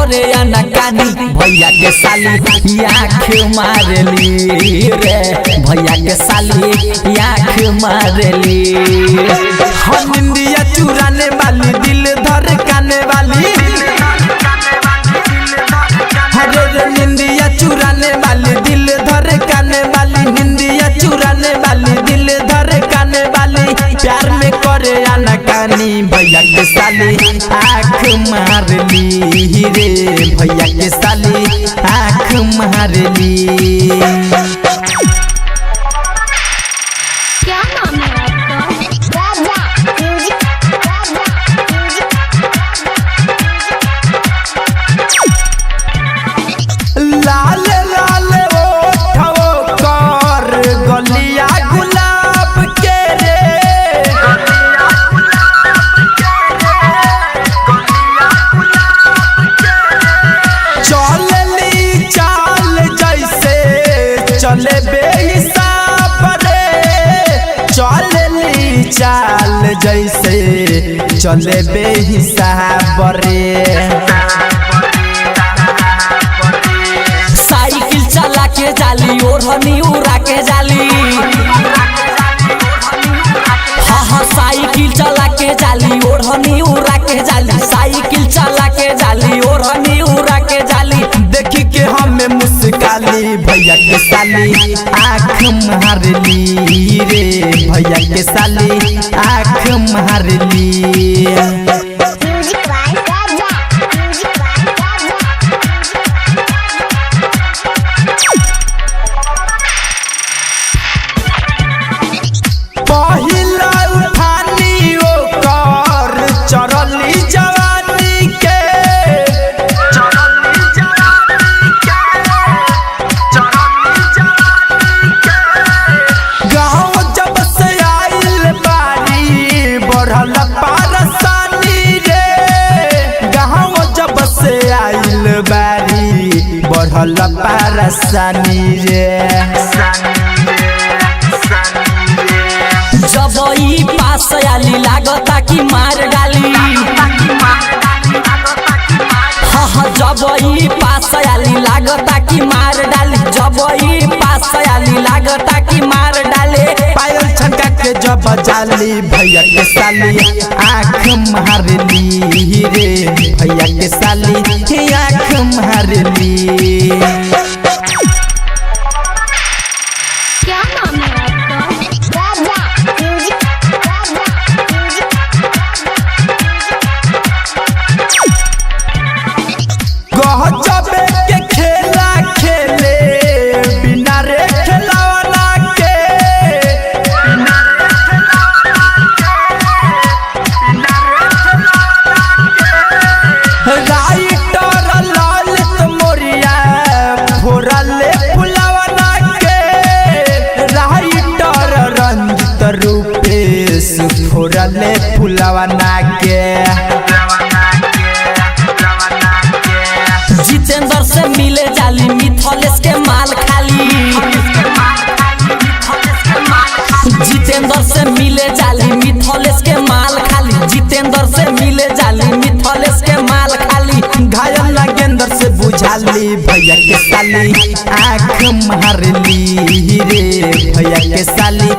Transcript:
करे अनकानी भैया के साली आँख मारली रे भैया के साली आँख मारली। हम निंदिया चुराने वाली दिल धड़काने वाली निंदिया चुराने वाली दिल धड़काने वाली निंदिया चुराने वाली दिल धड़काने वाली प्यार में करे अनकानी भैया के साली आँख मारली रे भैया के साली आँख मारली। क्या नाम है लाल लाल ओठो कर गलिया गुलाब के रे चलली चाल जैसे चले बेहिसाब रे चलली चाल जैसे चले बेहिसाब रे। साइकिल चला के जाली ओढ़नी उड़ा के जाली हाँ साइकिल चला के जाली ओढ़नी उड़ा के जाली साइकिल चला के जाली ओढ़नी उड़ा के जाली देखी के हमें मुस्काली भैया के साली आँख मारली रे भैया के साली आँख मारली। पहिला उठानी ओकर चढ़ली जवानी के गाँव जब से आइल बारी बढ़ल परेशानी रे गाँव जब से आइल बारी बढ़ल परेशानी रे। जब ई पास आली लागता कि मार डाली हाँ जब ई पास आली लागता कि मार डाली जब ई पास आली लागता कि मार डाले पायल छनका के जब जाली भैया के साली आँख मारली रे भैया के साली आँख मारली। क्या नाम है गजबे के खेला खेले बिना रे खिलौना के राइटर ललित मोरिया फोरले फुलवना के राइटर रंजित रूपेश फोरले फुलवना के। जितेंद्र से मिले जाली मिथलेश के माल खाली जितेंद्र से मिले जाली मिथलेश के माल खाली जितेंद्र से मिले जाली मिथलेश के माल खाली घायल नागेंद्र से बुझाली भैया के साली आँख मारली रे भैया के साली